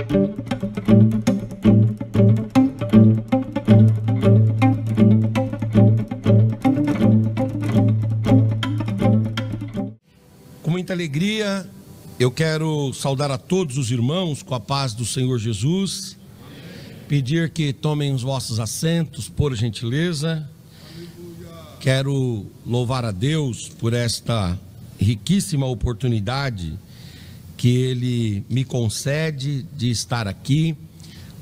Com muita alegria, eu quero saudar a todos os irmãos com a paz do Senhor Jesus, pedir que tomem os vossos assentos, por gentileza. Quero louvar a Deus por esta riquíssima oportunidade que Ele me concede de estar aqui,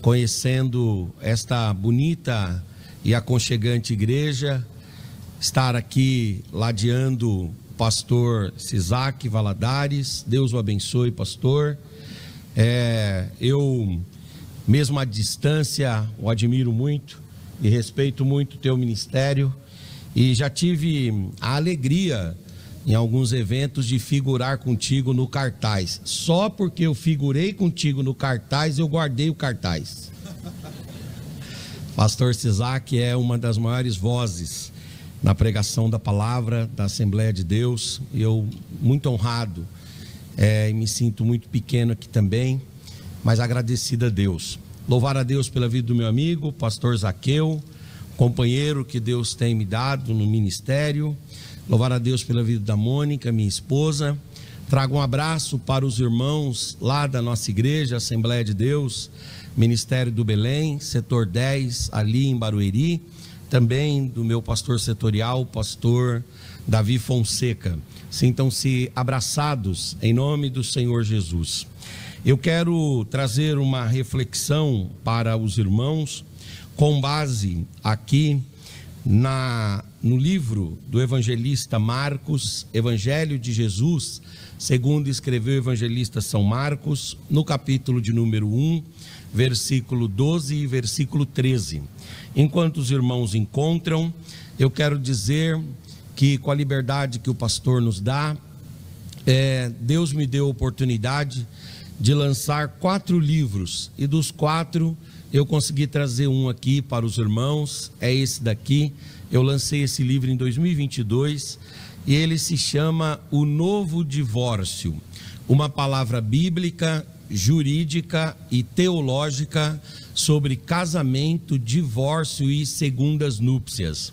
conhecendo esta bonita e aconchegante igreja, estar aqui ladeando pastor Sisac Valadares. Deus o abençoe, pastor. Eu, mesmo à distância, o admiro muito e respeito muito o teu ministério, e já tive a alegria em alguns eventos de figurar contigo no cartaz. Só porque eu figurei contigo no cartaz, eu guardei o cartaz. Pastor Sisac é uma das maiores vozes na pregação da palavra da Assembleia de Deus. Eu muito honrado, e me sinto muito pequeno aqui também, mas agradecido a Deus. Louvar a Deus pela vida do meu amigo, pastor Zaqueu, companheiro que Deus tem me dado no ministério. Louvar a Deus pela vida da Mônica, minha esposa. Trago um abraço para os irmãos lá da nossa igreja, Assembleia de Deus, Ministério do Belém, setor 10, ali em Barueri. Também do meu pastor setorial, pastor Davi Fonseca. Sintam-se abraçados em nome do Senhor Jesus. Eu quero trazer uma reflexão para os irmãos, com base aqui no livro do evangelista Marcos, Evangelho de Jesus, segundo escreveu o evangelista São Marcos, no capítulo de número 1, versículo 12 e versículo 13. Enquanto os irmãos encontram, eu quero dizer que, com a liberdade que o pastor nos dá, Deus me deu a oportunidade de lançar 4 livros, e dos 4 eu consegui trazer um aqui para os irmãos. É esse daqui. Eu lancei esse livro em 2022 e ele se chama O Novo Divórcio, uma palavra bíblica, jurídica e teológica sobre casamento, divórcio e segundas núpcias.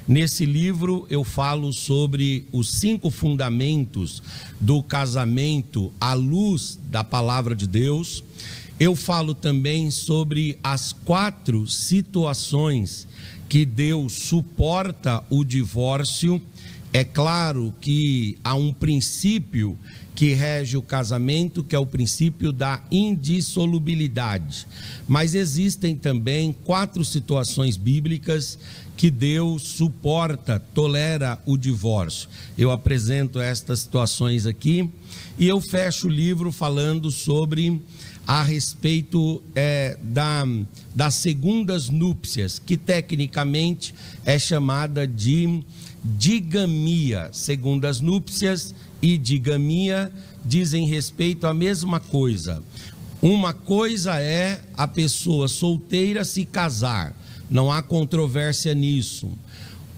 Nesse livro eu falo sobre os 5 fundamentos do casamento à luz da palavra de Deus. Eu falo também sobre as 4 situações que Deus suporta o divórcio. É claro que há um princípio que rege o casamento, que é o princípio da indissolubilidade. Mas existem também 4 situações bíblicas que Deus suporta, tolera o divórcio. Eu apresento estas situações aqui e eu fecho o livro falando sobre a respeito das segundas núpcias, que tecnicamente é chamada de digamia. Segundas núpcias e digamia dizem respeito à mesma coisa. Uma coisa é a pessoa solteira se casar, não há controvérsia nisso.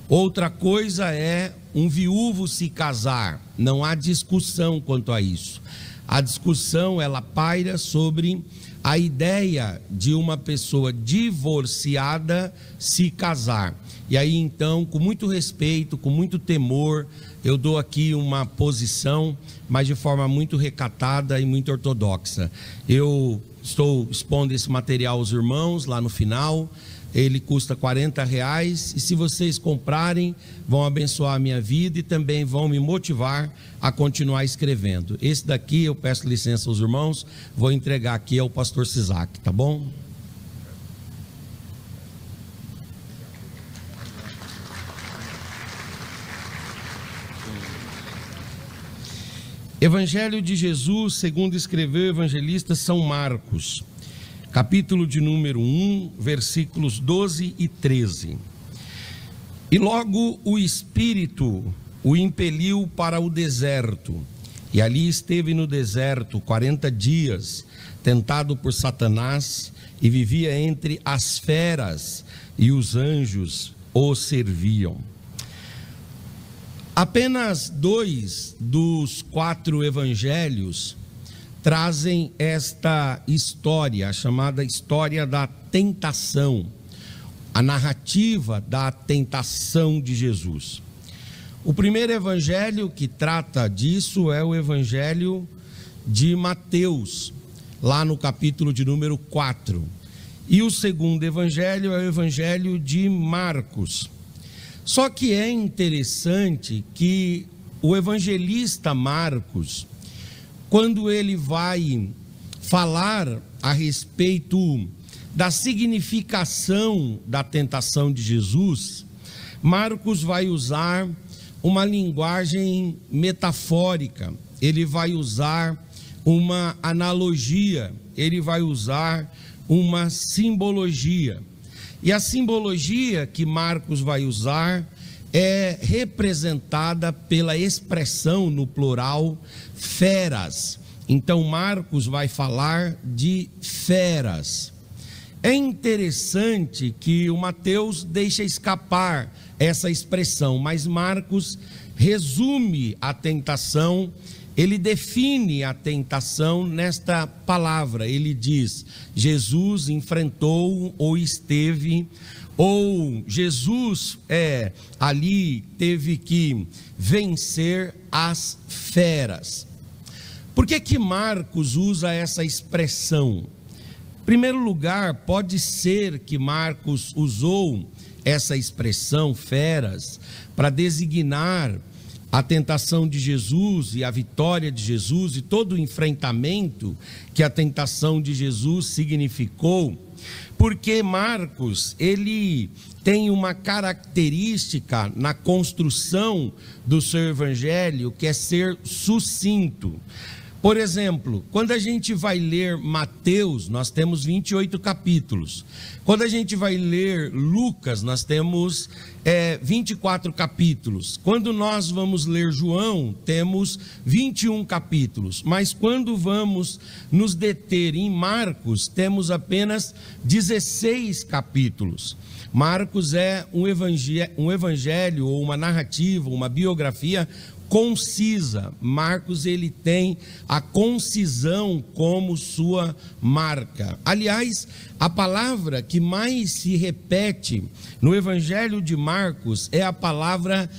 Outra coisa é um viúvo se casar, não há discussão quanto a isso. A discussão, ela paira sobre a ideia de uma pessoa divorciada se casar. E aí então, com muito respeito, com muito temor, eu dou aqui uma posição, mas de forma muito recatada e muito ortodoxa. Eu estou expondo esse material aos irmãos lá no final. Ele custa R$40 e se vocês comprarem, vão abençoar a minha vida e também vão me motivar a continuar escrevendo. Esse daqui eu peço licença aos irmãos, vou entregar aqui ao pastor Sisac, tá bom? Evangelho de Jesus, segundo escreveu o evangelista São Marcos, capítulo de número 1, versículos 12 e 13. E logo o Espírito o impeliu para o deserto, e ali esteve no deserto 40 dias, tentado por Satanás, e vivia entre as feras, e os anjos o serviam. Apenas 2 dos 4 evangelhos trazem esta história, a chamada história da tentação, a narrativa da tentação de Jesus. O primeiro evangelho que trata disso é o evangelho de Mateus, lá no capítulo de número 4. E o segundo evangelho é o evangelho de Marcos. Só que é interessante que o evangelista Marcos, quando ele vai falar a respeito da significação da tentação de Jesus, Marcos vai usar uma linguagem metafórica, ele vai usar uma analogia, ele vai usar uma simbologia. E a simbologia que Marcos vai usar é representada pela expressão no plural feras. Então Marcos vai falar de feras. É interessante que o Mateus deixa escapar essa expressão, mas Marcos resume a tentação, ele define a tentação nesta palavra. Ele diz: Jesus enfrentou ou esteve, ou Jesus ali teve que vencer as feras. Por que Marcos usa essa expressão? Em primeiro lugar, pode ser que Marcos usou essa expressão feras para designar a tentação de Jesus e a vitória de Jesus e todo o enfrentamento que a tentação de Jesus significou, porque Marcos, ele tem uma característica na construção do seu evangelho que é ser sucinto. Por exemplo, quando a gente vai ler Mateus, nós temos 28 capítulos. Quando a gente vai ler Lucas, nós temos 24 capítulos. Quando nós vamos ler João, temos 21 capítulos. Mas quando vamos nos deter em Marcos, temos apenas 16 capítulos. Marcos é um evangelho ou uma narrativa, uma biografia concisa. Marcos, ele tem a concisão como sua marca. Aliás, a palavra que mais se repete no evangelho de Marcos é a palavra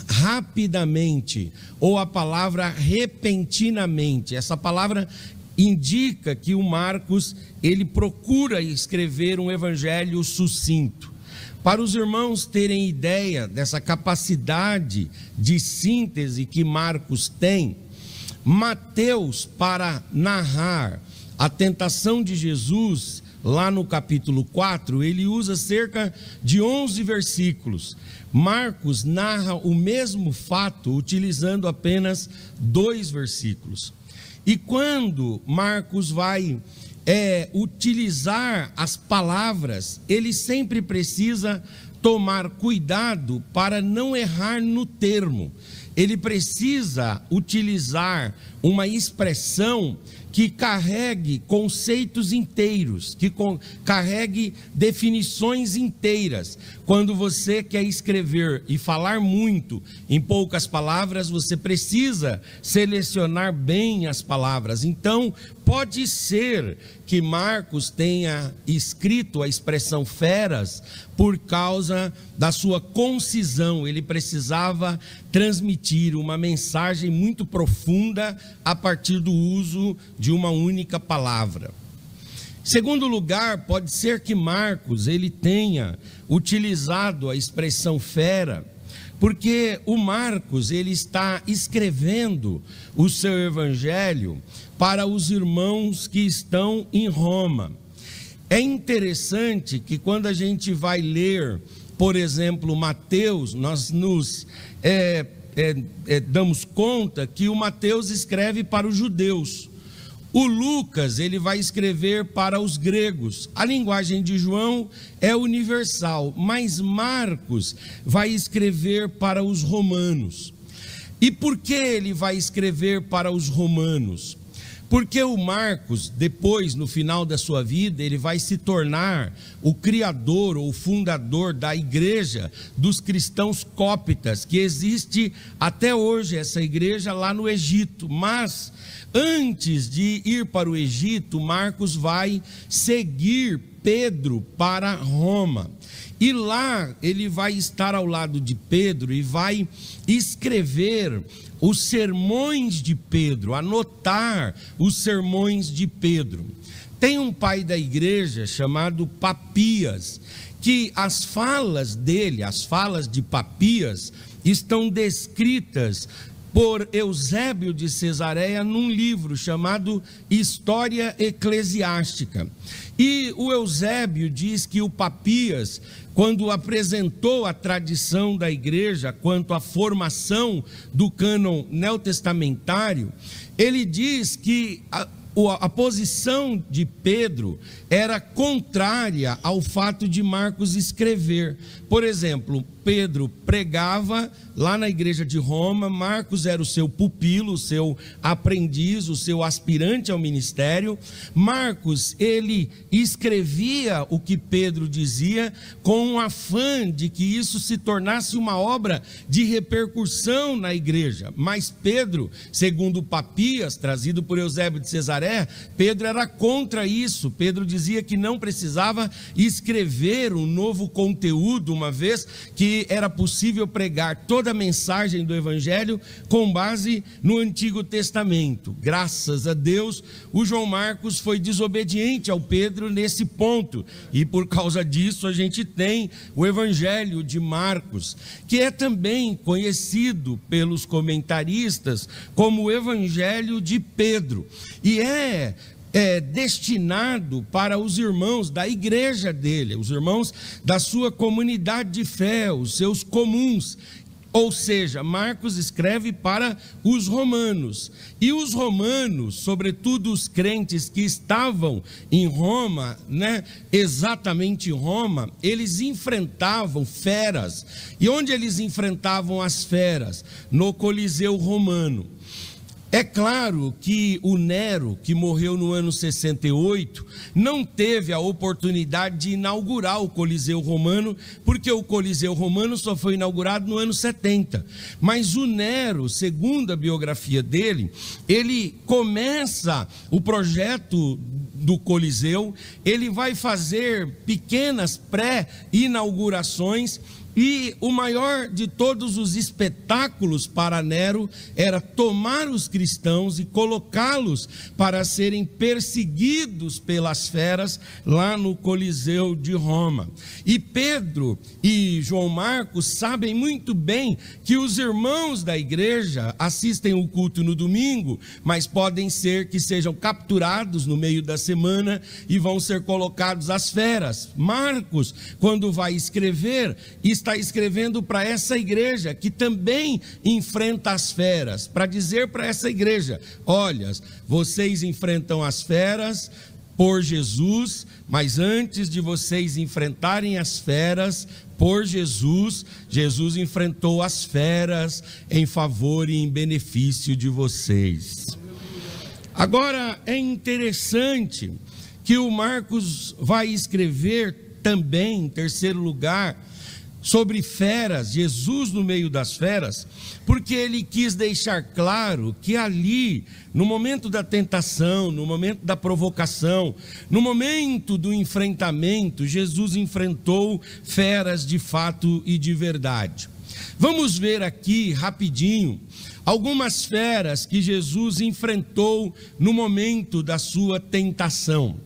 rapidamente, ou a palavra repentinamente. Essa palavra indica que o Marcos, ele procura escrever um evangelho sucinto. Para os irmãos terem ideia dessa capacidade de síntese que Marcos tem, Mateus, para narrar a tentação de Jesus, lá no capítulo 4, ele usa cerca de 11 versículos. Marcos narra o mesmo fato utilizando apenas 2 versículos. E quando Marcos vai utilizar as palavras, ele sempre precisa tomar cuidado para não errar no termo. Ele precisa utilizar uma expressão que carregue conceitos inteiros, que carregue definições inteiras. Quando você quer escrever e falar muito em poucas palavras, você precisa selecionar bem as palavras. Então, pode ser que Marcos tenha escrito a expressão feras por causa da sua concisão. Ele precisava transmitir uma mensagem muito profunda a partir do uso de uma única palavra. Em segundo lugar, pode ser que Marcos ele tenha utilizado a expressão fera, porque o Marcos ele está escrevendo o seu evangelho para os irmãos que estão em Roma. É interessante que quando a gente vai ler, por exemplo, Mateus, nós nos damos conta que o Mateus escreve para os judeus. O Lucas, ele vai escrever para os gregos. A linguagem de João é universal, mas Marcos vai escrever para os romanos. E por que ele vai escrever para os romanos? Porque o Marcos, depois, no final da sua vida, ele vai se tornar o criador ou fundador da igreja dos cristãos cóptas, que existe até hoje essa igreja lá no Egito. Mas antes de ir para o Egito, Marcos vai seguir Pedro para Roma. E lá ele vai estar ao lado de Pedro e vai escrever os sermões de Pedro, anotar os sermões de Pedro. Tem um pai da igreja chamado Papias, que as falas dele, as falas de Papias, estão descritas por Eusébio de Cesareia num livro chamado História Eclesiástica. E o Eusébio diz que o Papias, quando apresentou a tradição da igreja quanto à formação do cânon neotestamentário, ele diz que a posição de Pedro era contrária ao fato de Marcos escrever. Por exemplo, Pedro pregava lá na igreja de Roma, Marcos era o seu pupilo, o seu aprendiz, o seu aspirante ao ministério. Marcos, ele escrevia o que Pedro dizia com um afã de que isso se tornasse uma obra de repercussão na igreja. Mas Pedro, segundo Papias, trazido por Eusébio de Cesareia, Pedro era contra isso. Pedro dizia que não precisava escrever um novo conteúdo, uma vez que era possível pregar toda a mensagem do Evangelho com base no Antigo Testamento. Graças a Deus, o João Marcos foi desobediente ao Pedro nesse ponto, e por causa disso a gente tem o Evangelho de Marcos, que é também conhecido pelos comentaristas como o Evangelho de Pedro, e é destinado para os irmãos da igreja dele, os irmãos da sua comunidade de fé, os seus comuns. Ou seja, Marcos escreve para os romanos, e os romanos, sobretudo os crentes que estavam em Roma, exatamente em Roma, eles enfrentavam feras. E onde eles enfrentavam as feras? No Coliseu Romano. É claro que o Nero, que morreu no ano 68, não teve a oportunidade de inaugurar o Coliseu Romano, porque o Coliseu Romano só foi inaugurado no ano 70. Mas o Nero, segundo a biografia dele, ele começa o projeto do Coliseu, ele vai fazer pequenas pré-inaugurações, e o maior de todos os espetáculos para Nero era tomar os cristãos e colocá-los para serem perseguidos pelas feras lá no Coliseu de Roma. E Pedro e João Marcos sabem muito bem que os irmãos da igreja assistem o culto no domingo, mas podem ser que sejam capturados no meio da semana e vão ser colocados às feras. Marcos, quando vai escrever, está escrevendo para essa igreja que também enfrenta as feras, para dizer para essa igreja: olha, vocês enfrentam as feras por Jesus, mas antes de vocês enfrentarem as feras por Jesus, Jesus enfrentou as feras em favor e em benefício de vocês. Agora é interessante que o Marcos vai escrever também, em terceiro lugar, sobre feras, Jesus no meio das feras, porque ele quis deixar claro que ali, no momento da tentação, no momento da provocação, no momento do enfrentamento, Jesus enfrentou feras de fato e de verdade. Vamos ver aqui rapidinho algumas feras que Jesus enfrentou no momento da sua tentação.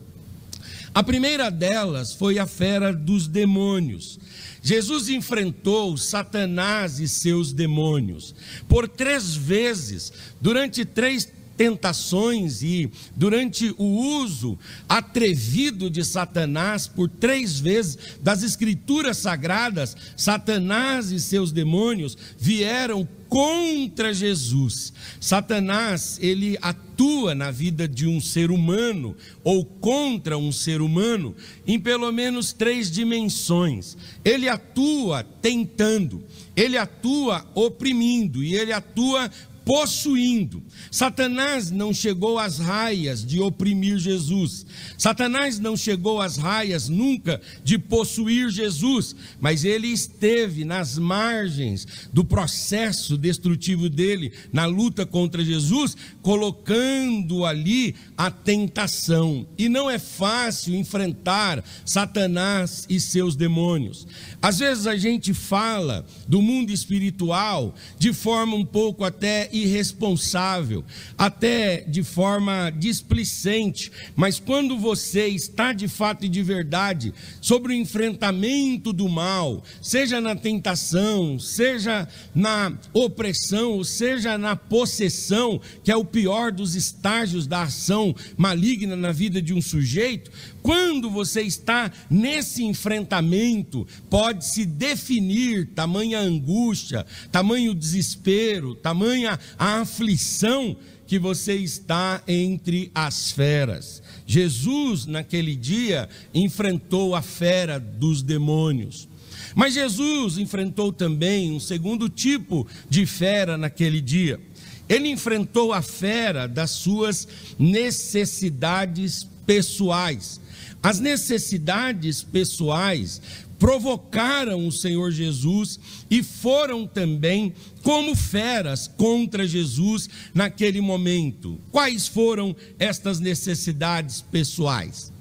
A primeira delas foi a fera dos demônios. Jesus enfrentou Satanás e seus demônios por 3 vezes, durante 3 tentações e durante o uso atrevido de Satanás por 3 vezes das escrituras sagradas. Satanás e seus demônios vieram contra Jesus. Satanás, ele atua na vida de um ser humano ou contra um ser humano em pelo menos 3 dimensões. Ele atua tentando, ele atua oprimindo e ele atua possuindo. Satanás não chegou às raias de oprimir Jesus. Satanás não chegou às raias nunca de possuir Jesus, mas ele esteve nas margens do processo destrutivo dele, na luta contra Jesus, colocando ali a tentação. E não é fácil enfrentar Satanás e seus demônios. Às vezes a gente fala do mundo espiritual de forma um pouco até irresponsável, até de forma displicente, mas quando você está de fato e de verdade sobre o enfrentamento do mal, seja na tentação, seja na opressão, ou seja na possessão, que é o pior dos estágios da ação maligna na vida de um sujeito, quando você está nesse enfrentamento, pode-se definir tamanha angústia, tamanho desespero, tamanha a aflição que você está entre as feras. Jesus, naquele dia, enfrentou a fera dos demônios. Mas Jesus enfrentou também um segundo tipo de fera naquele dia. Ele enfrentou a fera das suas necessidades pessoais. As necessidades pessoais provocaram o Senhor Jesus e foram também como feras contra Jesus naquele momento. Quais foram estas necessidades pessoais?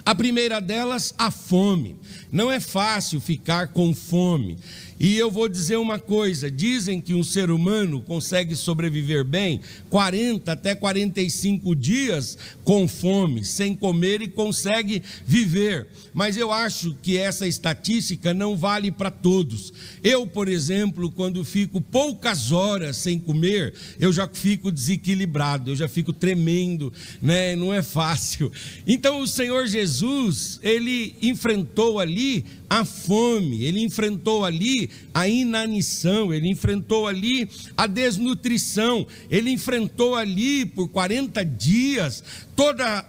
A primeira delas, a fome. Não é fácil ficar com fome. E eu vou dizer uma coisa, dizem que um ser humano consegue sobreviver bem 40 até 45 dias com fome, sem comer, e consegue viver. Mas eu acho que essa estatística não vale para todos. Eu, por exemplo, quando fico poucas horas sem comer, eu já fico desequilibrado, eu já fico tremendo, né? Não é fácil. Então o Senhor Jesus, ele enfrentou ali a fome, ele enfrentou ali a inanição, ele enfrentou ali a desnutrição, ele enfrentou ali por 40 dias toda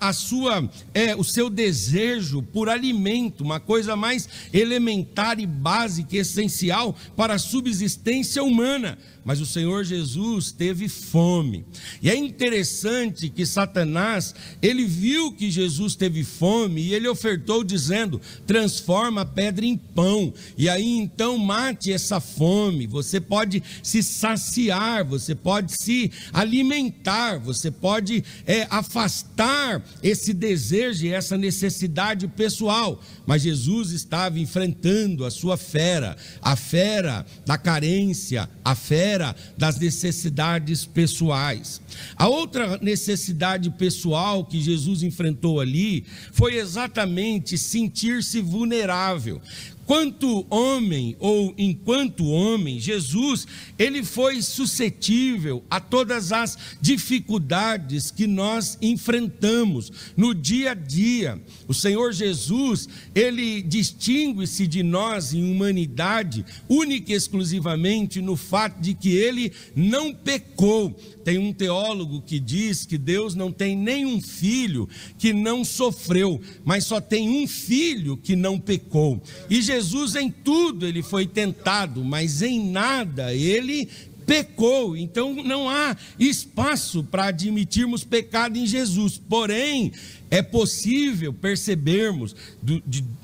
o seu desejo por alimento, uma coisa mais elementar e básica, essencial para a subsistência humana. Mas o Senhor Jesus teve fome. E é interessante que Satanás, ele viu que Jesus teve fome e ele ofertou dizendo: transforma a pedra em pão, e aí então mate essa fome. Você pode se saciar, você pode se alimentar, você pode afastar esse desejo e essa necessidade pessoal. Mas Jesus estava enfrentando a sua fera, a fera da carência, a fera das necessidades pessoais. A outra necessidade pessoal que Jesus enfrentou ali foi exatamente sentir-se vulnerável. Enquanto homem, Jesus, ele foi suscetível a todas as dificuldades que nós enfrentamos no dia a dia. O Senhor Jesus, ele distingue-se de nós em humanidade, única e exclusivamente no fato de que ele não pecou. Tem um teólogo que diz que Deus não tem nenhum filho que não sofreu, mas só tem um filho que não pecou. E Jesus em tudo ele foi tentado, mas em nada ele pecou. Então não há espaço para admitirmos pecado em Jesus. Porém, é possível percebermos,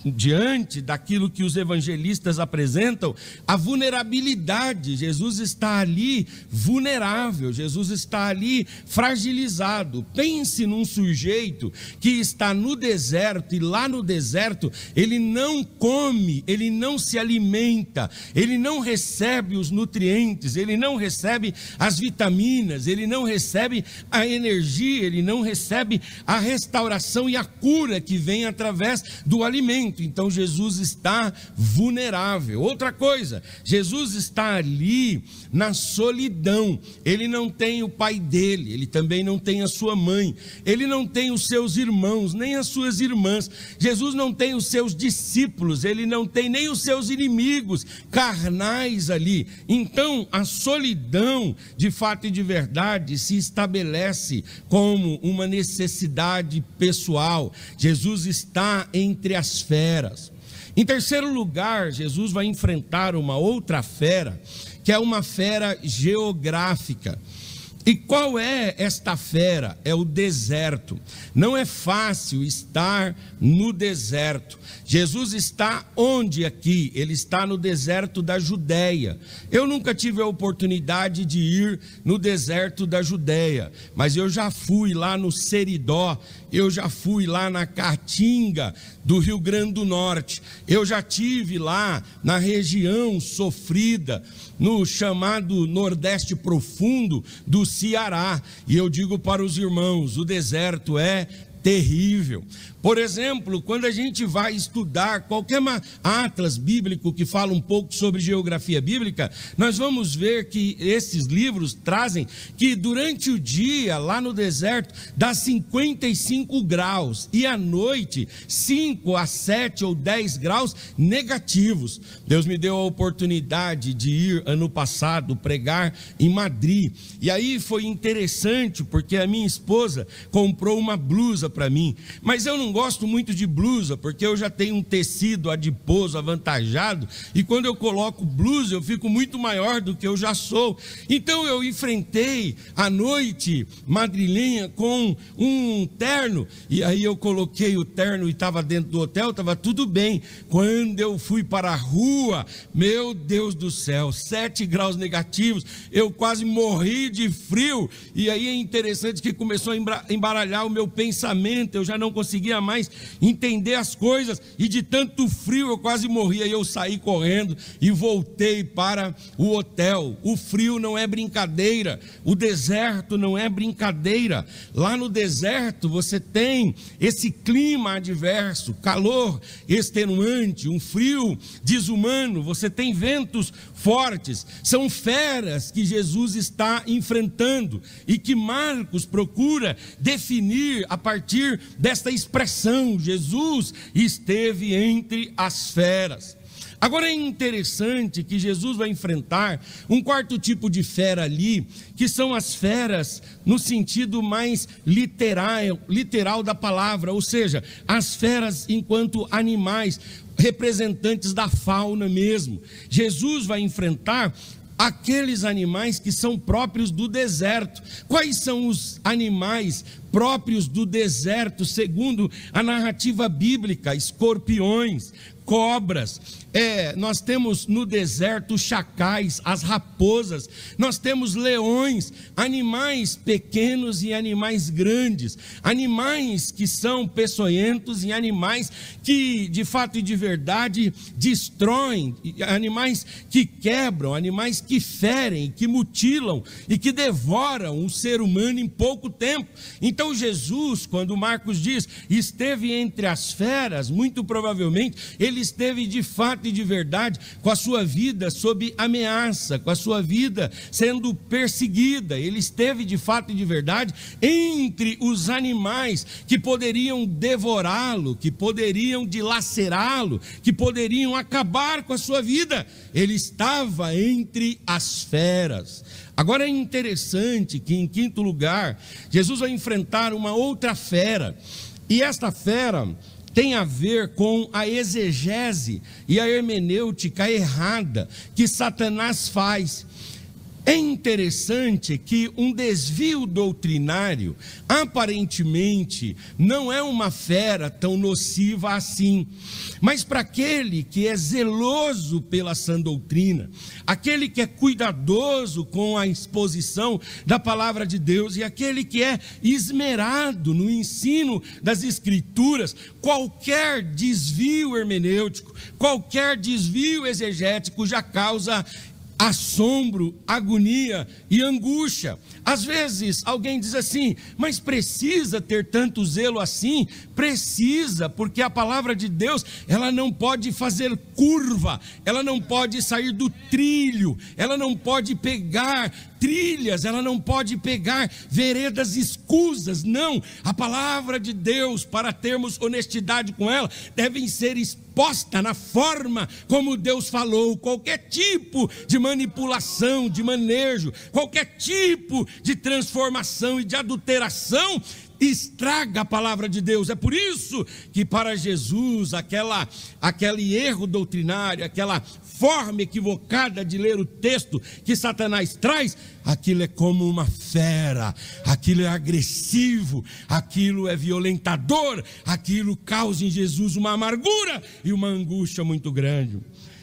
diante daquilo que os evangelistas apresentam, a vulnerabilidade. Jesus está ali vulnerável, Jesus está ali fragilizado. Pense num sujeito que está no deserto, e lá no deserto ele não come, ele não se alimenta, ele não recebe os nutrientes, ele não recebe as vitaminas, ele não recebe a energia, ele não recebe a restauração e a cura que vem através do alimento. Então Jesus está vulnerável. Outra coisa, Jesus está ali na solidão. Ele não tem o pai dele, ele também não tem a sua mãe, ele não tem os seus irmãos, nem as suas irmãs. Jesus não tem os seus discípulos, ele não tem nem os seus inimigos carnais ali. Então a solidão, de fato e de verdade, se estabelece como uma necessidade pessoal. Jesus está entre as feras. Em terceiro lugar, Jesus vai enfrentar uma outra fera, que é uma fera geográfica. E qual é esta fera? É o deserto. Não é fácil estar no deserto. Jesus está onde aqui? Ele está no deserto da Judéia. Eu nunca tive a oportunidade de ir no deserto da Judéia, mas eu já fui lá no Seridó, eu já fui lá na Caatinga do Rio Grande do Norte, eu já tive lá na região sofrida, no chamado Nordeste Profundo do Ceará, e eu digo para os irmãos, o deserto é terrível. Por exemplo, quando a gente vai estudar qualquer atlas bíblico que fala um pouco sobre geografia bíblica, nós vamos ver que esses livros trazem que durante o dia, lá no deserto, dá 55 graus, e à noite, 5 a 7 ou 10 graus negativos. Deus me deu a oportunidade de ir ano passado pregar em Madrid, e aí foi interessante, porque a minha esposa comprou uma blusa para mim, mas eu não gosto muito de blusa, porque eu já tenho um tecido adiposo avantajado, e quando eu coloco blusa eu fico muito maior do que eu já sou. Então eu enfrentei a noite madrilenha com um terno, e aí eu coloquei o terno e estava dentro do hotel, estava tudo bem. Quando eu fui para a rua, meu Deus do céu, 7 graus negativos, eu quase morri de frio. E aí é interessante que começou a embaralhar o meu pensamento, eu já não conseguia mais entender as coisas, e de tanto frio eu quase morria. E eu saí correndo e voltei para o hotel. O frio não é brincadeira, o deserto não é brincadeira. Lá no deserto você tem esse clima adverso, calor extenuante, um frio desumano, você tem ventos fortes, são feras que Jesus está enfrentando, e que Marcos procura definir a partir desta expressão: Jesus esteve entre as feras. Agora é interessante que Jesus vai enfrentar um quarto tipo de fera ali, que são as feras no sentido mais literal da palavra, ou seja, as feras enquanto animais, representantes da fauna mesmo. Jesus vai enfrentar aqueles animais que são próprios do deserto. Quais são os animais próprios do deserto, segundo a narrativa bíblica? Escorpiões, cobras. Nós temos no deserto chacais, as raposas, nós temos leões, animais pequenos e animais grandes, animais que são peçonhentos e animais que de fato e de verdade destroem, animais que quebram, animais que ferem, que mutilam e que devoram o ser humano em pouco tempo. Então Jesus, quando Marcos diz esteve entre as feras, muito provavelmente ele esteve de fato e de verdade com a sua vida sob ameaça, com a sua vida sendo perseguida. Ele esteve de fato e de verdade entre os animais que poderiam devorá-lo, que poderiam dilacerá-lo, que poderiam acabar com a sua vida. Ele estava entre as feras. Agora é interessante que, em quinto lugar, Jesus vai enfrentar uma outra fera, e esta fera tem a ver com a exegese e a hermenêutica errada que Satanás faz. É interessante que um desvio doutrinário, aparentemente, não é uma fera tão nociva assim, mas para aquele que é zeloso pela sã doutrina, aquele que é cuidadoso com a exposição da palavra de Deus, e aquele que é esmerado no ensino das Escrituras, qualquer desvio hermenêutico, qualquer desvio exegético já causa assombro, agonia e angústia. Às vezes alguém diz assim: mas precisa ter tanto zelo assim? Precisa, porque a palavra de Deus, ela não pode fazer curva, ela não pode sair do trilho, ela não pode pegar trilhas, ela não pode pegar veredas escusas. Não, a palavra de Deus, para termos honestidade com ela, deve ser exposta na forma como Deus falou. Qualquer tipo de manipulação, de manejo, qualquer tipo de transformação e de adulteração estraga a palavra de Deus. É por isso que para Jesus aquele erro doutrinário, aquela forma equivocada de ler o texto que Satanás traz, aquilo é como uma fera, aquilo é agressivo, aquilo é violentador, aquilo causa em Jesus uma amargura e uma angústia muito grande.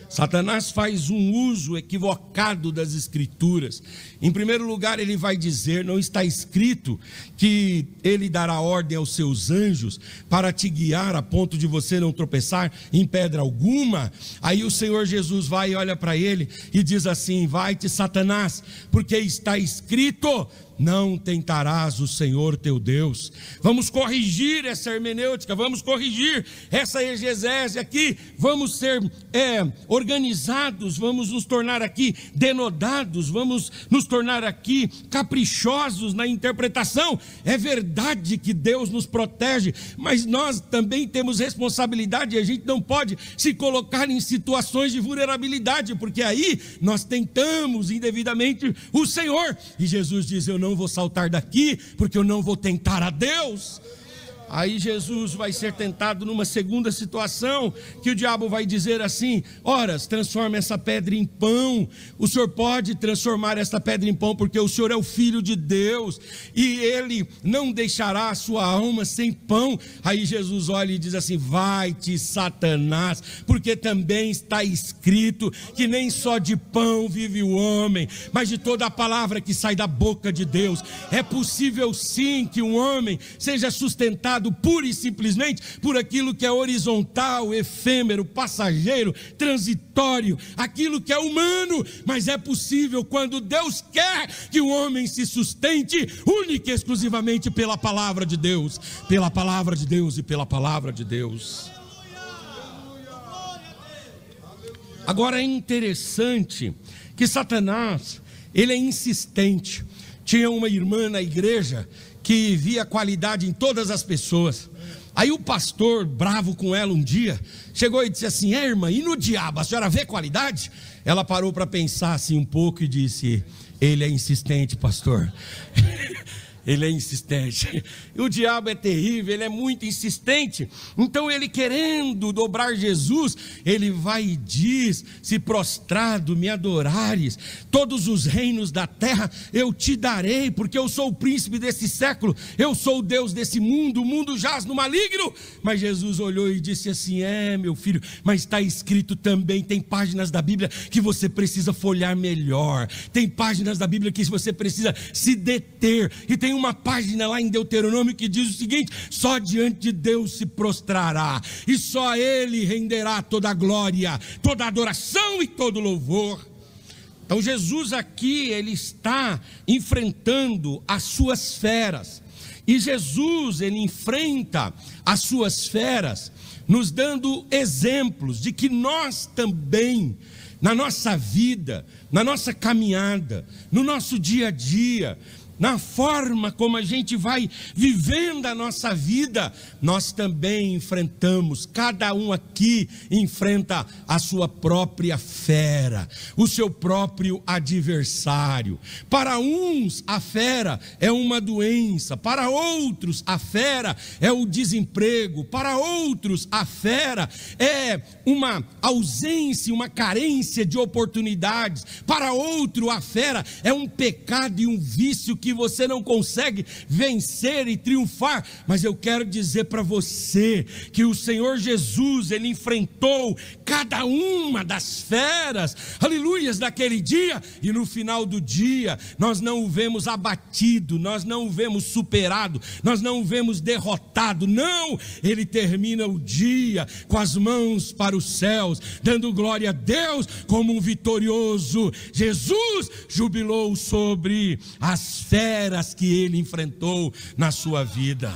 Satanás faz um uso equivocado das escrituras. Em primeiro lugar, ele vai dizer, não está escrito que ele dará ordem aos seus anjos para te guiar a ponto de você não tropeçar em pedra alguma. Aí o Senhor Jesus vai e olha para ele e diz assim: vai-te, Satanás, porque está escrito: não tentarás o Senhor teu Deus. Vamos corrigir essa hermenêutica, vamos corrigir essa exegese aqui, vamos ser organizados, vamos nos tornar aqui denodados, vamos nos tornar aqui caprichosos na interpretação. É verdade que Deus nos protege, mas nós também temos responsabilidade e a gente não pode se colocar em situações de vulnerabilidade, porque aí nós tentamos indevidamente o Senhor. E Jesus diz: eu não vou saltar daqui, porque eu não vou tentar a Deus. Aí Jesus vai ser tentado numa segunda situação, que o diabo vai dizer assim: ora, transforma essa pedra em pão. O Senhor pode transformar essa pedra em pão, porque o Senhor é o Filho de Deus, e Ele não deixará a sua alma sem pão. Aí Jesus olha e diz assim: vai-te, Satanás, porque também está escrito que nem só de pão vive o homem, mas de toda a palavra que sai da boca de Deus. É possível sim que um homem seja sustentado pura e simplesmente por aquilo que é horizontal, efêmero, passageiro, transitório, aquilo que é humano, mas é possível quando Deus quer que o homem se sustente única e exclusivamente pela palavra de Deus, pela palavra de Deus e pela palavra de Deus. Agora é interessante que Satanás, ele é insistente. Tinha uma irmã na igreja que via qualidade em todas as pessoas. Aí o pastor, bravo com ela um dia, chegou e disse assim: irmã, e no diabo, a senhora vê qualidade? Ela parou para pensar assim um pouco e disse: ele é insistente, pastor. Ele é insistente. O diabo é terrível, ele é muito insistente. Então ele, querendo dobrar Jesus, ele vai e diz: se prostrado me adorares, todos os reinos da terra eu te darei, porque eu sou o príncipe desse século, eu sou o Deus desse mundo, o mundo jaz no maligno. Mas Jesus olhou e disse assim: meu filho, mas está escrito também, tem páginas da Bíblia que você precisa folhear melhor, tem páginas da Bíblia que você precisa se deter, e tem uma página lá em Deuteronômio que diz o seguinte: só diante de Deus se prostrará, e só Ele renderá toda a glória, toda a adoração e todo louvor. Então Jesus aqui, ele está enfrentando as suas feras, e Jesus, ele enfrenta as suas feras, nos dando exemplos de que nós também, na nossa vida, na nossa caminhada, no nosso dia a dia, na forma como a gente vai vivendo a nossa vida, nós também enfrentamos, cada um aqui enfrenta a sua própria fera, o seu próprio adversário. Para uns a fera é uma doença, para outros a fera é o desemprego, para outros a fera é uma ausência, uma carência de oportunidades, para outro a fera é um pecado e um vício que você não consegue vencer e triunfar. Mas eu quero dizer para você que o Senhor Jesus, ele enfrentou cada uma das feras, aleluias, daquele dia, e no final do dia nós não o vemos abatido, nós não o vemos superado, nós não o vemos derrotado. Não, ele termina o dia com as mãos para os céus, dando glória a Deus como um vitorioso. Jesus jubilou sobre as feras que ele enfrentou na sua vida.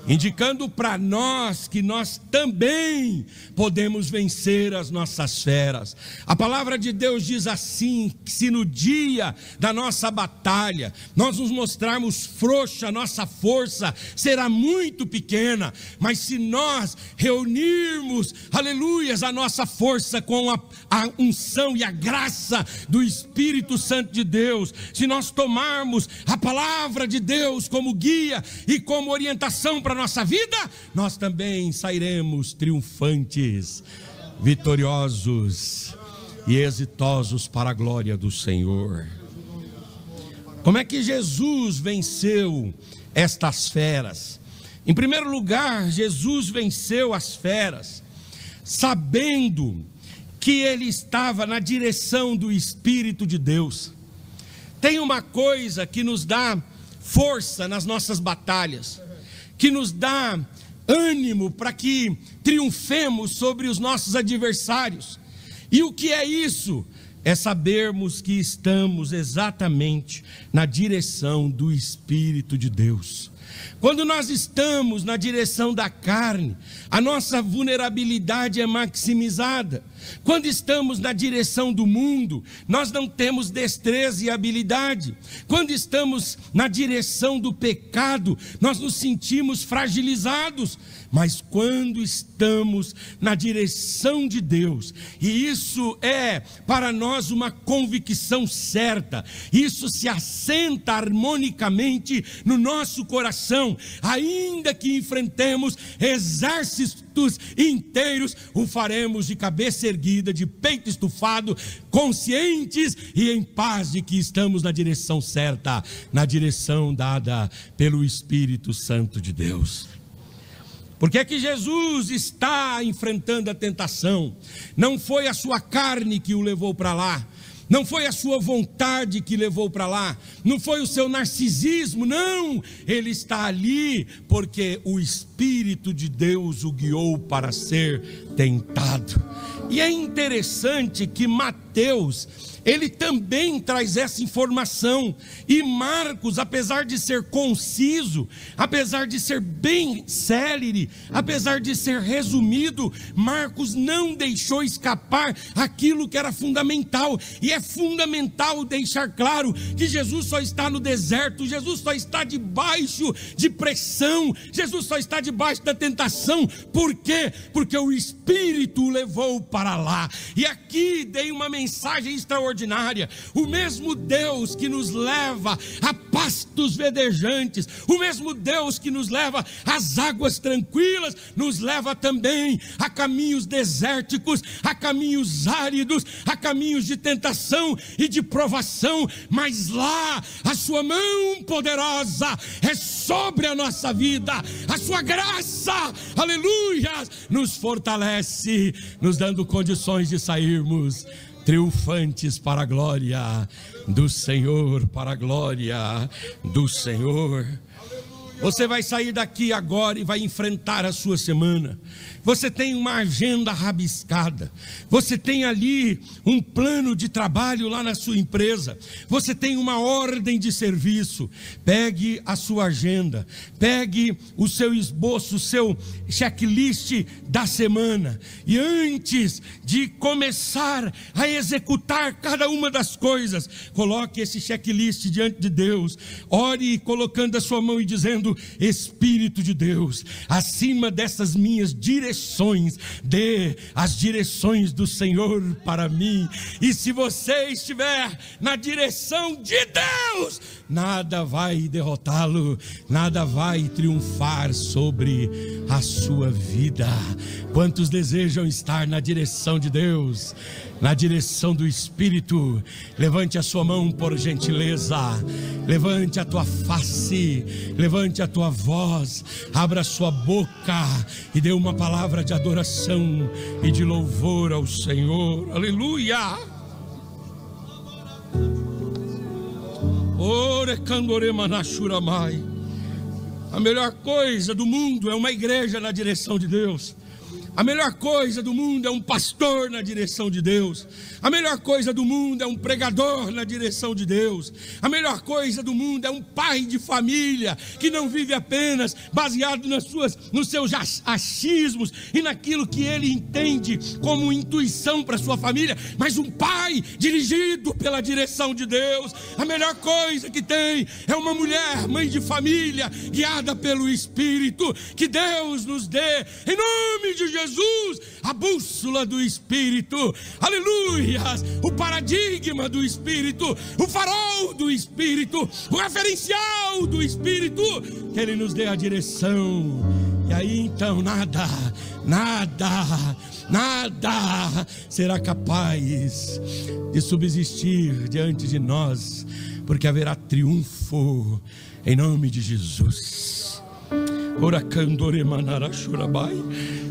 indicando para nós que nós também podemos vencer as nossas feras. A palavra de Deus diz assim, que se no dia da nossa batalha nós nos mostrarmos frouxa, a nossa força será muito pequena, mas se nós reunirmos, aleluias, a nossa força com a unção e a graça do Espírito Santo de Deus, se nós tomarmos a palavra de Deus como guia e como orientação para a nossa vida, nós também sairemos triunfantes, vitoriosos e exitosos para a glória do Senhor. Como é que Jesus venceu estas feras? Em primeiro lugar, Jesus venceu as feras sabendo que ele estava na direção do Espírito de Deus. Tem uma coisa que nos dá força nas nossas batalhas, que nos dá ânimo para que triunfemos sobre os nossos adversários. E o que é isso? É sabermos que estamos exatamente na direção do Espírito de Deus. Quando nós estamos na direção da carne, a nossa vulnerabilidade é maximizada. Quando estamos na direção do mundo, nós não temos destreza e habilidade. Quando estamos na direção do pecado, nós nos sentimos fragilizados. Mas quando estamos na direção de Deus, e isso é para nós uma convicção certa, isso se assenta harmonicamente no nosso coração, ainda que enfrentemos exércitos inteiros, o faremos de cabeça erguida, de peito estufado, conscientes e em paz de que estamos na direção certa, na direção dada pelo Espírito Santo de Deus. Porque é que Jesus está enfrentando a tentação? Não foi a sua carne que o levou para lá, não foi a sua vontade que levou para lá, não foi o seu narcisismo, não. Ele está ali porque o Espírito de Deus o guiou para ser tentado. E é interessante que Mateus, ele também traz essa informação. E Marcos, apesar de ser conciso, apesar de ser bem célere, apesar de ser resumido, Marcos não deixou escapar aquilo que era fundamental. E é fundamental deixar claro que Jesus só está no deserto, Jesus só está debaixo de pressão, Jesus só está debaixo da tentação. Por quê? Porque o Espírito o levou para lá. E aqui dei uma mensagem extraordinária. O mesmo Deus que nos leva a pastos verdejantes, o mesmo Deus que nos leva às águas tranquilas, nos leva também a caminhos desérticos, a caminhos áridos, a caminhos de tentação e de provação. Mas lá a sua mão poderosa é sobre a nossa vida, a sua graça, aleluia, nos fortalece, nos dando condições de sairmos triunfantes para a glória do Senhor, para a glória do Senhor. Você vai sair daqui agora e vai enfrentar a sua semana. Você tem uma agenda rabiscada, você tem ali um plano de trabalho lá na sua empresa, você tem uma ordem de serviço. Pegue a sua agenda, pegue o seu esboço, o seu checklist da semana, e antes de começar a executar cada uma das coisas, coloque esse checklist diante de Deus, ore colocando a sua mão e dizendo: Espírito de Deus, acima dessas minhas direções, dê as direções do Senhor para mim. E se você estiver na direção de Deus, nada vai derrotá-lo, nada vai triunfar sobre a sua vida. Quantos desejam estar na direção de Deus, na direção do Espírito? Levante a sua mão, por gentileza, levante a tua face, levante a tua voz, abra a sua boca e dê uma palavra de adoração e de louvor ao Senhor. Aleluia! A melhor coisa do mundo é uma igreja na direção de Deus. A melhor coisa do mundo é um pastor na direção de Deus. A melhor coisa do mundo é um pregador na direção de Deus. A melhor coisa do mundo é um pai de família que não vive apenas baseado nos seus achismos e naquilo que ele entende como intuição para sua família, mas um pai dirigido pela direção de Deus. A melhor coisa que tem é uma mulher, mãe de família, guiada pelo Espírito. Que Deus nos dê, em nome de Jesus, a bússola do Espírito, aleluias, o paradigma do Espírito, o farol do Espírito, o referencial do Espírito, que Ele nos dê a direção. E aí então nada será capaz de subsistir diante de nós, porque haverá triunfo em nome de Jesus.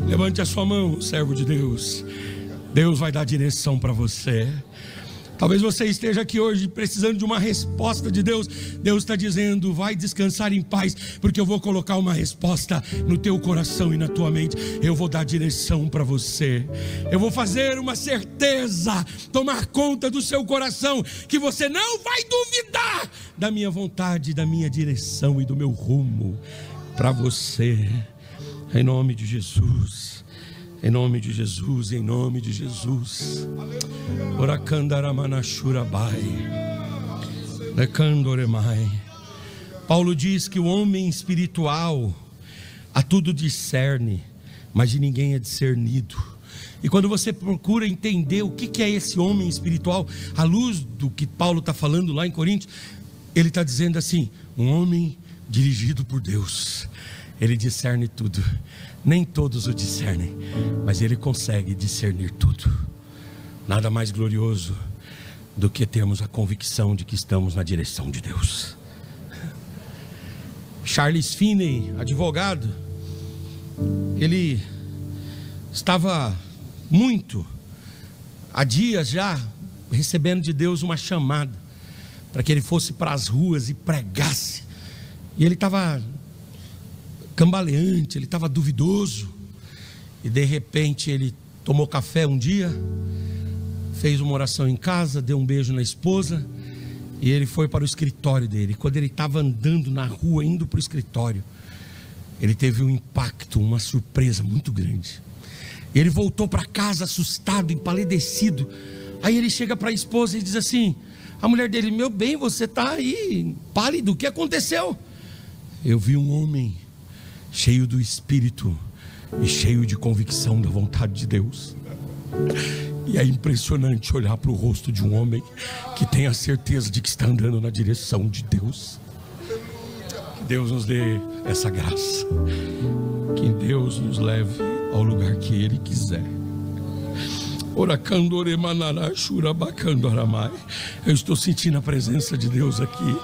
Levante a sua mão, servo de Deus. Deus vai dar direção para você. Talvez você esteja aqui hoje precisando de uma resposta de Deus. Deus está dizendo: vai descansar em paz, porque eu vou colocar uma resposta no teu coração e na tua mente. Eu vou dar direção para você. Eu vou fazer uma certeza tomar conta do seu coração, que você não vai duvidar da minha vontade, da minha direção e do meu rumo para você, em nome de Jesus, em nome de Jesus, em nome de Jesus. Paulo diz que o homem espiritual a tudo discerne, mas de ninguém é discernido. E quando você procura entender o que é esse homem espiritual, à luz do que Paulo está falando lá em Coríntios, ele está dizendo assim: um homem dirigido por Deus, ele discerne tudo. Nem todos o discernem, mas ele consegue discernir tudo. Nada mais glorioso do que termos a convicção de que estamos na direção de Deus. Charles Finney, advogado, ele estava há dias já, recebendo de Deus uma chamada para que ele fosse para as ruas e pregasse. E ele estava cambaleante, ele estava duvidoso. E de repente ele tomou café um dia, fez uma oração em casa, deu um beijo na esposa, e ele foi para o escritório dele. Quando ele estava andando na rua, indo para o escritório, ele teve um impacto, uma surpresa muito grande. Ele voltou para casa assustado, empalidecido. Aí ele chega para a esposa e diz assim, a mulher dele: meu bem, você está aí pálido, o que aconteceu? Eu vi um homem cheio do Espírito e cheio de convicção da vontade de Deus. E é impressionante olhar para o rosto de um homem que tem a certeza de que está andando na direção de Deus. Que Deus nos dê essa graça, que Deus nos leve ao lugar que Ele quiser. Eu estou sentindo a presença de Deus aqui.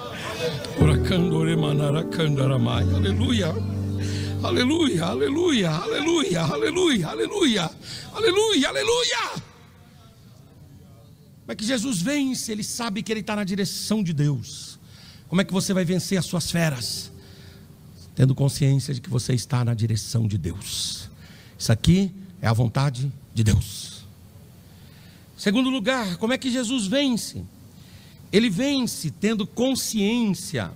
Aleluia, aleluia, aleluia, aleluia, aleluia, aleluia, aleluia, aleluia. Como é que Jesus vence? Ele sabe que ele está na direção de Deus. Como é que você vai vencer as suas feras? Tendo consciência de que você está na direção de Deus. Isso aqui é a vontade de Deus. Segundo lugar, como é que Jesus vence? Ele vence tendo consciência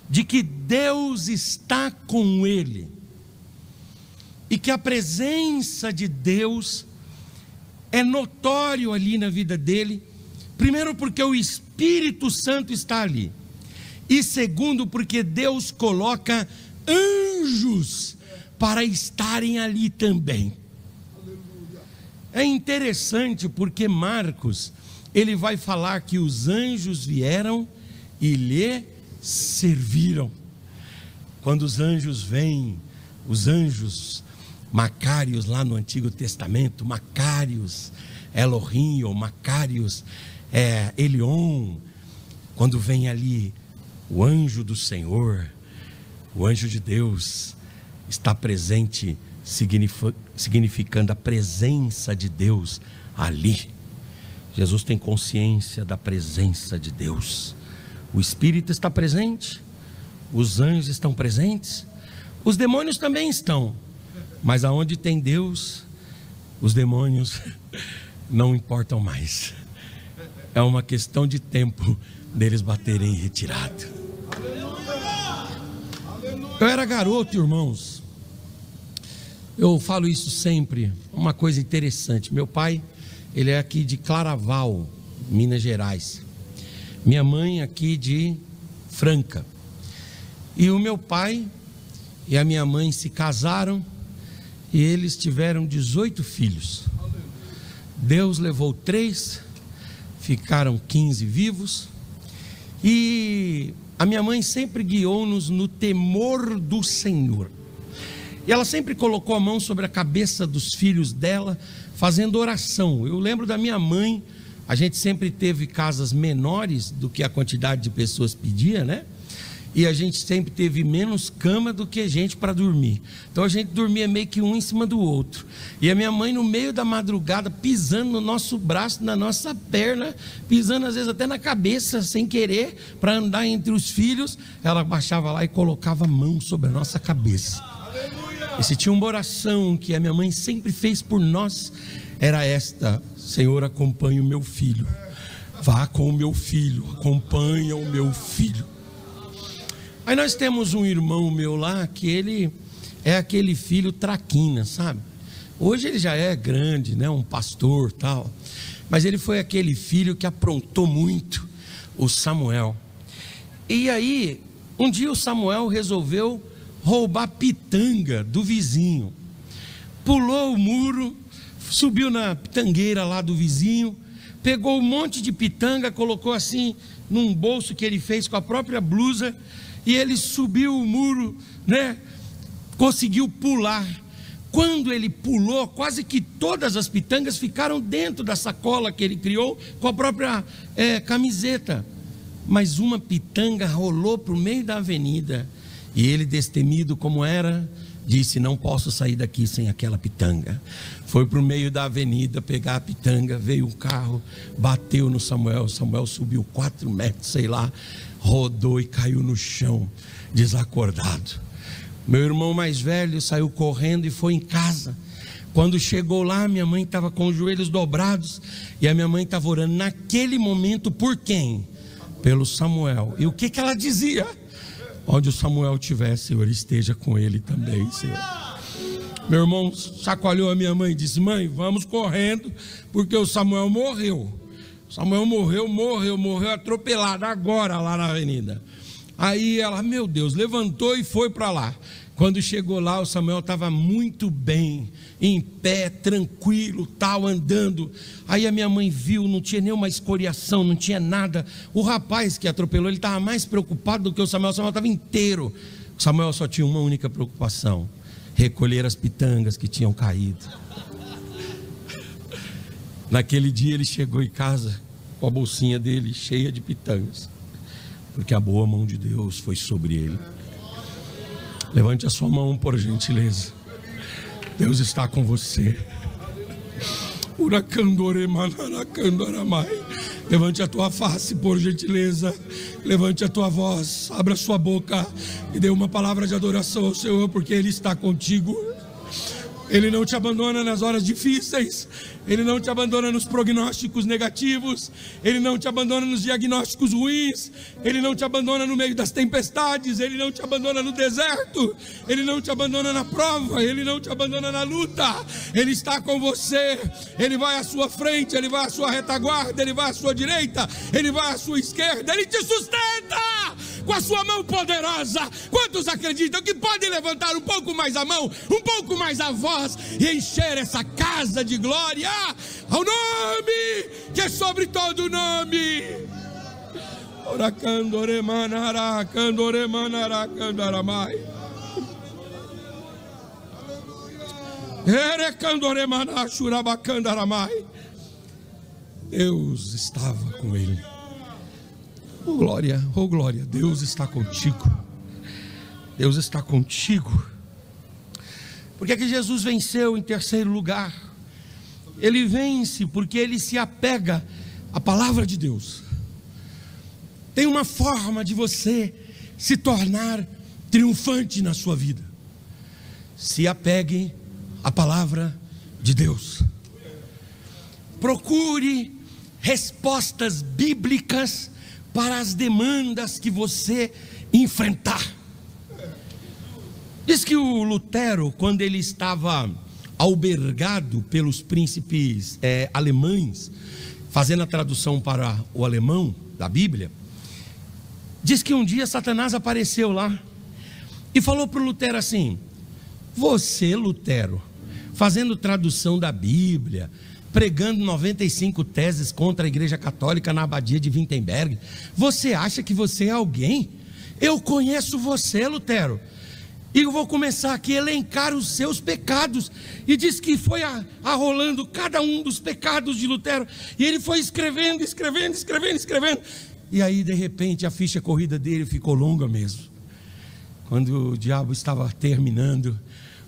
de que Deus está com ele, e que a presença de Deus é notório ali na vida dele. Primeiro, porque o Espírito Santo está ali, e segundo, porque Deus coloca anjos para estarem ali também. É interessante porque Marcos, ele vai falar que os anjos vieram e lhe serviram. Quando os anjos vêm, os anjos Macários lá no Antigo Testamento, Macários Elohim, ou Macários Elion, quando vem ali o anjo do Senhor, o anjo de Deus está presente, significando a presença de Deus ali. Jesus tem consciência da presença de Deus. O Espírito está presente, os anjos estão presentes, os demônios também estão, Mas aonde tem Deus, os demônios não importam mais. É uma questão de tempo deles baterem em retirada. Eu era garoto, irmãos. Eu falo isso sempre. Uma coisa interessante. Meu pai, ele é aqui de Claraval, Minas Gerais. Minha mãe aqui de Franca. E o meu pai e a minha mãe se casaram e eles tiveram 18 filhos. Deus levou 3, ficaram 15 vivos. E a minha mãe sempre guiou-nos no temor do Senhor. E ela sempre colocou a mão sobre a cabeça dos filhos dela, fazendo oração. Eu lembro da minha mãe, a gente sempre teve casas menores do que a quantidade de pessoas pedia, né? E a gente sempre teve menos cama do que gente para dormir. Então a gente dormia meio que um em cima do outro. E a minha mãe no meio da madrugada, pisando no nosso braço, na nossa perna, pisando às vezes até na cabeça, sem querer, para andar entre os filhos, ela baixava lá e colocava a mão sobre a nossa cabeça. E se tinha uma oração que a minha mãe sempre fez por nós, era esta: Senhor, acompanha o meu filho. Vá com o meu filho, acompanha o meu filho. Aí nós temos um irmão meu lá, que ele é aquele filho traquina, sabe? Hoje ele já é grande, né? Um pastor tal. Mas ele foi aquele filho que aprontou muito, o Samuel. E aí, um dia o Samuel resolveu roubar pitanga do vizinho. Pulou o muro, subiu na pitangueira lá do vizinho, pegou um monte de pitanga, colocou assim num bolso que ele fez com a própria blusa, e ele subiu o muro, né? Conseguiu pular. Quando ele pulou, quase que todas as pitangas ficaram dentro da sacola que ele criou com a própria camiseta. Mas uma pitanga rolou para o meio da avenida, e ele, destemido como era, disse: não posso sair daqui sem aquela pitanga. Foi para o meio da avenida pegar a pitanga, veio um carro, bateu no Samuel. Samuel subiu 4 metros, sei lá, rodou e caiu no chão, desacordado. Meu irmão mais velho saiu correndo e foi em casa. Quando chegou lá, minha mãe estava com os joelhos dobrados, e a minha mãe estava orando naquele momento por quem? Pelo Samuel. E o que ela dizia? Onde o Samuel estiver, Senhor, esteja com ele também, Senhor. Meu irmão chacoalhou a minha mãe e disse: mãe, vamos correndo, porque o Samuel morreu. Samuel morreu atropelado agora lá na avenida. Aí ela, meu Deus, levantou e foi para lá. Quando chegou lá, o Samuel estava muito bem, em pé, tranquilo, tal, andando. Aí a minha mãe viu, não tinha nenhuma escoriação, não tinha nada. O rapaz que atropelou, ele estava mais preocupado do que o Samuel estava inteiro. O Samuel só tinha uma única preocupação: recolher as pitangas que tinham caído. Naquele dia ele chegou em casa com a bolsinha dele cheia de pitangas, porque a boa mão de Deus foi sobre ele. Levante a sua mão, por gentileza. Deus está com você. Levante a tua face, por gentileza. Levante a tua voz, abra a sua boca e dê uma palavra de adoração ao Senhor, porque Ele está contigo. Ele não te abandona nas horas difíceis. Ele não te abandona nos prognósticos negativos. Ele não te abandona nos diagnósticos ruins. Ele não te abandona no meio das tempestades. Ele não te abandona no deserto. Ele não te abandona na prova. Ele não te abandona na luta. Ele está com você. Ele vai à sua frente. Ele vai à sua retaguarda. Ele vai à sua direita. Ele vai à sua esquerda. Ele te sustenta com a sua mão poderosa. Quantos acreditam que podem levantar um pouco mais a mão, um pouco mais a voz e encher essa casa de glória ao nome que é sobre todo nome? Deus estava com ele. Oh glória, Deus está contigo. Deus está contigo. Por que Jesus venceu em terceiro lugar? Ele vence porque ele se apega à palavra de Deus. Tem uma forma de você se tornar triunfante na sua vida: se apegue a palavra de Deus. Procure respostas bíblicas para as demandas que você enfrentar. Diz que o Lutero, quando ele estava albergado pelos príncipes alemães, fazendo a tradução para o alemão da Bíblia, diz que um dia Satanás apareceu lá e falou para o Lutero assim: você, Lutero, fazendo tradução da Bíblia, pregando 95 teses contra a Igreja Católica na abadia de Wittenberg, você acha que você é alguém? Eu conheço você, Lutero, e eu vou começar aqui a elencar os seus pecados. E diz que foi arrolando cada um dos pecados de Lutero, e ele foi escrevendo, e aí de repente a ficha corrida dele ficou longa mesmo. Quando o diabo estava terminando,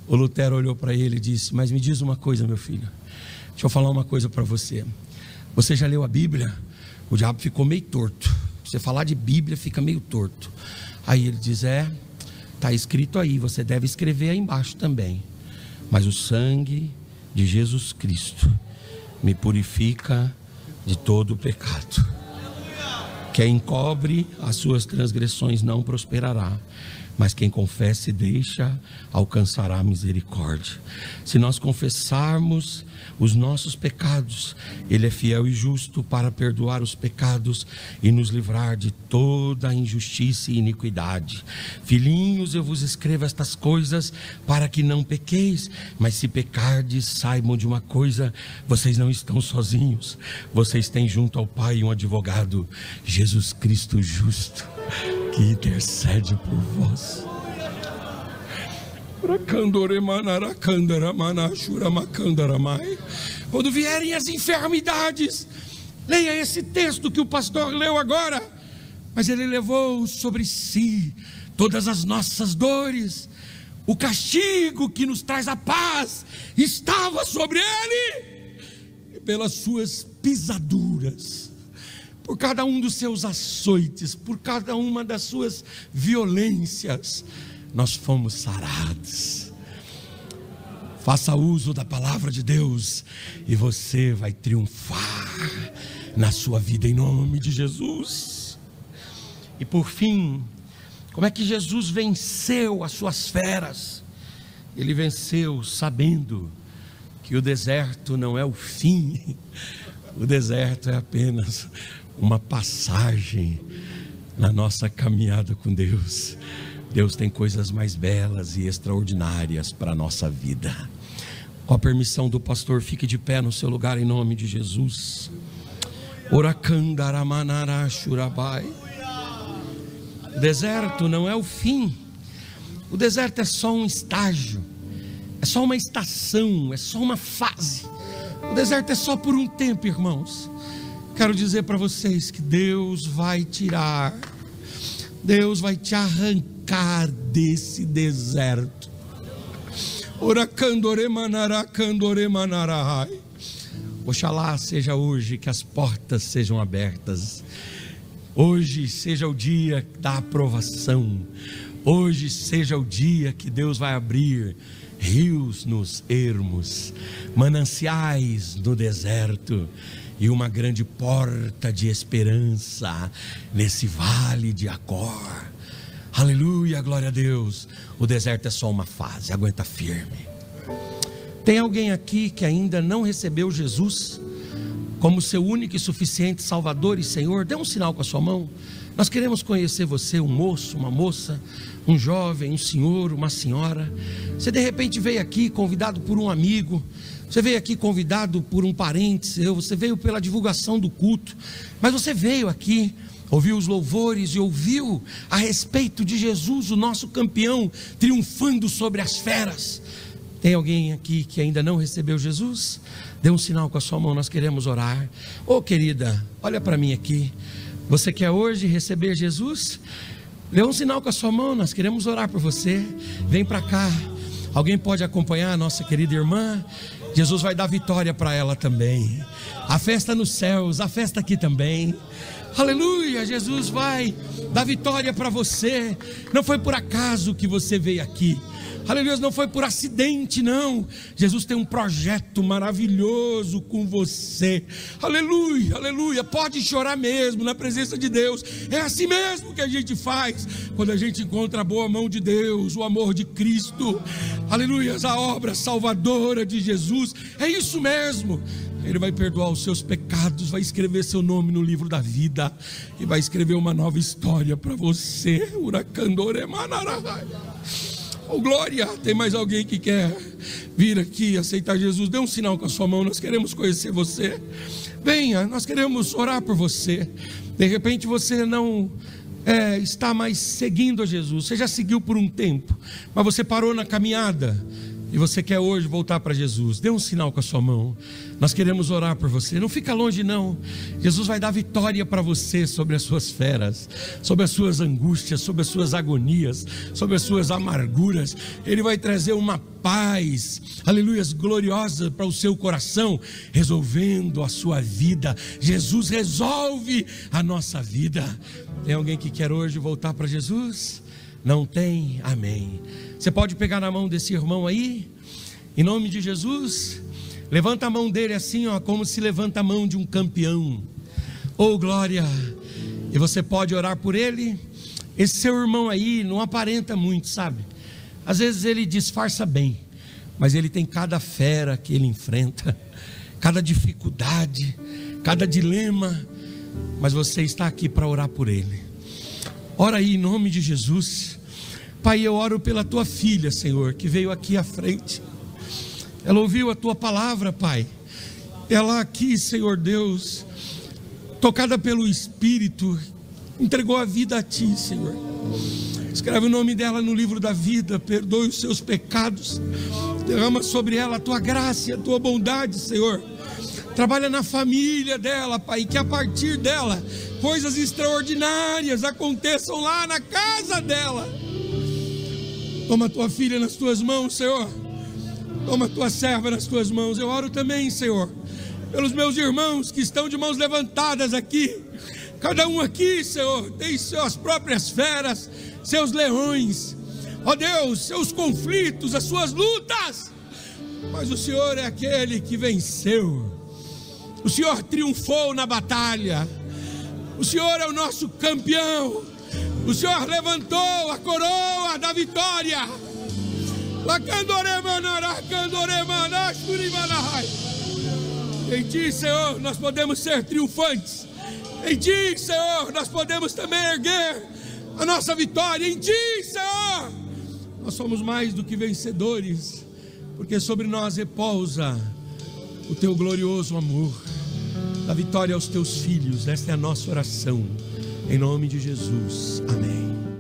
o Lutero olhou para ele e disse: mas me diz uma coisa, meu filho, deixa eu falar uma coisa para você. Você já leu a Bíblia? O diabo ficou meio torto. Você falar de Bíblia fica meio torto. Aí ele diz: está escrito aí, você deve escrever aí embaixo também. Mas o sangue de Jesus Cristo me purifica de todo o pecado. Quem encobre as suas transgressões não prosperará, mas quem confessa e deixa alcançará a misericórdia. Se nós confessarmos os nossos pecados, Ele é fiel e justo para perdoar os pecados e nos livrar de toda a injustiça e iniquidade. Filhinhos, eu vos escrevo estas coisas para que não pequeis, mas se pecardes, saibam de uma coisa: vocês não estão sozinhos, vocês têm junto ao Pai um advogado, Jesus Cristo justo, que intercede por vós. Quando vierem as enfermidades, leia esse texto que o pastor leu agora. Mas ele levou sobre si todas as nossas dores, o castigo que nos traz a paz estava sobre ele, e pelas suas pisaduras, por cada um dos seus açoites, por cada uma das suas violências, nós fomos sarados. Faça uso da palavra de Deus e você vai triunfar na sua vida em nome de Jesus. E por fim, como é que Jesus venceu as suas feras? Ele venceu sabendo que o deserto não é o fim, o deserto é apenas uma passagem na nossa caminhada com Deus. Deus tem coisas mais belas e extraordinárias para a nossa vida. Com a permissão do pastor, fique de pé no seu lugar em nome de Jesus. O deserto não é o fim. O deserto é só um estágio, é só uma estação, é só uma fase. O deserto é só por um tempo, irmãos. Quero dizer para vocês que Deus vai tirar, Deus vai te arrancar desse deserto. Oxalá seja hoje que as portas sejam abertas. Hoje seja o dia da aprovação. Hoje seja o dia que Deus vai abrir rios nos ermos, mananciais no deserto, e uma grande porta de esperança nesse vale de Acor. Aleluia, glória a Deus. O deserto é só uma fase, aguenta firme. Tem alguém aqui que ainda não recebeu Jesus como seu único e suficiente Salvador e Senhor? Dê um sinal com a sua mão. Nós queremos conhecer você, um moço, uma moça, um jovem, um senhor, uma senhora. Você de repente veio aqui convidado por um amigo, você veio aqui convidado por um parente seu, você veio pela divulgação do culto, mas você veio aqui, ouviu os louvores e ouviu a respeito de Jesus, o nosso campeão, triunfando sobre as feras. Tem alguém aqui que ainda não recebeu Jesus? Dê um sinal com a sua mão, nós queremos orar. Ô querida, olha para mim aqui. Você quer hoje receber Jesus? Dê um sinal com a sua mão, nós queremos orar por você. Vem para cá. Alguém pode acompanhar a nossa querida irmã? Jesus vai dar vitória para ela também. A festa nos céus, a festa aqui também. Aleluia, Jesus vai dar vitória para você. Não foi por acaso que você veio aqui. Aleluia, não foi por acidente, não. Jesus tem um projeto maravilhoso com você. Aleluia, aleluia. Pode chorar mesmo na presença de Deus. É assim mesmo que a gente faz quando a gente encontra a boa mão de Deus, o amor de Cristo. Aleluia, a obra salvadora de Jesus. É isso mesmo. Ele vai perdoar os seus pecados, vai escrever seu nome no livro da vida e vai escrever uma nova história para você. Oh, glória! Tem mais alguém que quer vir aqui aceitar Jesus? Dê um sinal com a sua mão, nós queremos conhecer você. Venha, nós queremos orar por você. De repente você não está mais seguindo a Jesus. Você já seguiu por um tempo, mas você parou na caminhada e você quer hoje voltar para Jesus. Dê um sinal com a sua mão. Nós queremos orar por você. Não fica longe não. Jesus vai dar vitória para você sobre as suas feras, sobre as suas angústias, sobre as suas agonias, sobre as suas amarguras. Ele vai trazer uma paz, aleluia, gloriosa para o seu coração, resolvendo a sua vida. Jesus resolve a nossa vida. Tem alguém que quer hoje voltar para Jesus? Não tem? Amém. Você pode pegar na mão desse irmão aí, em nome de Jesus. Levanta a mão dele assim, ó, como se levanta a mão de um campeão. Oh, glória! E você pode orar por ele. Esse seu irmão aí não aparenta muito, sabe? Às vezes ele disfarça bem, mas ele tem cada fera que ele enfrenta, cada dificuldade, cada dilema. Mas você está aqui para orar por ele. Ora aí em nome de Jesus. Pai, eu oro pela tua filha, Senhor, que veio aqui à frente. Ela ouviu a tua palavra, Pai. Ela aqui, Senhor Deus, tocada pelo Espírito, entregou a vida a ti, Senhor. Escreve o nome dela no livro da vida. Perdoe os seus pecados. Derrama sobre ela a tua graça e a tua bondade, Senhor. Trabalha na família dela, Pai, que a partir dela coisas extraordinárias aconteçam lá na casa dela. Toma a tua filha nas tuas mãos, Senhor. Toma a tua serva nas tuas mãos. Eu oro também, Senhor, pelos meus irmãos que estão de mãos levantadas aqui. Cada um aqui, Senhor, tem suas próprias feras, seus leões, ó Deus, seus conflitos, as suas lutas. Mas o Senhor é aquele que venceu. O Senhor triunfou na batalha. O Senhor é o nosso campeão. O Senhor levantou a coroa da vitória. Em ti, Senhor, nós podemos ser triunfantes. Em ti, Senhor, nós podemos também erguer a nossa vitória. Em ti, Senhor, nós somos mais do que vencedores, porque sobre nós repousa o teu glorioso amor. Da vitória aos teus filhos. Esta é a nossa oração, em nome de Jesus, amém.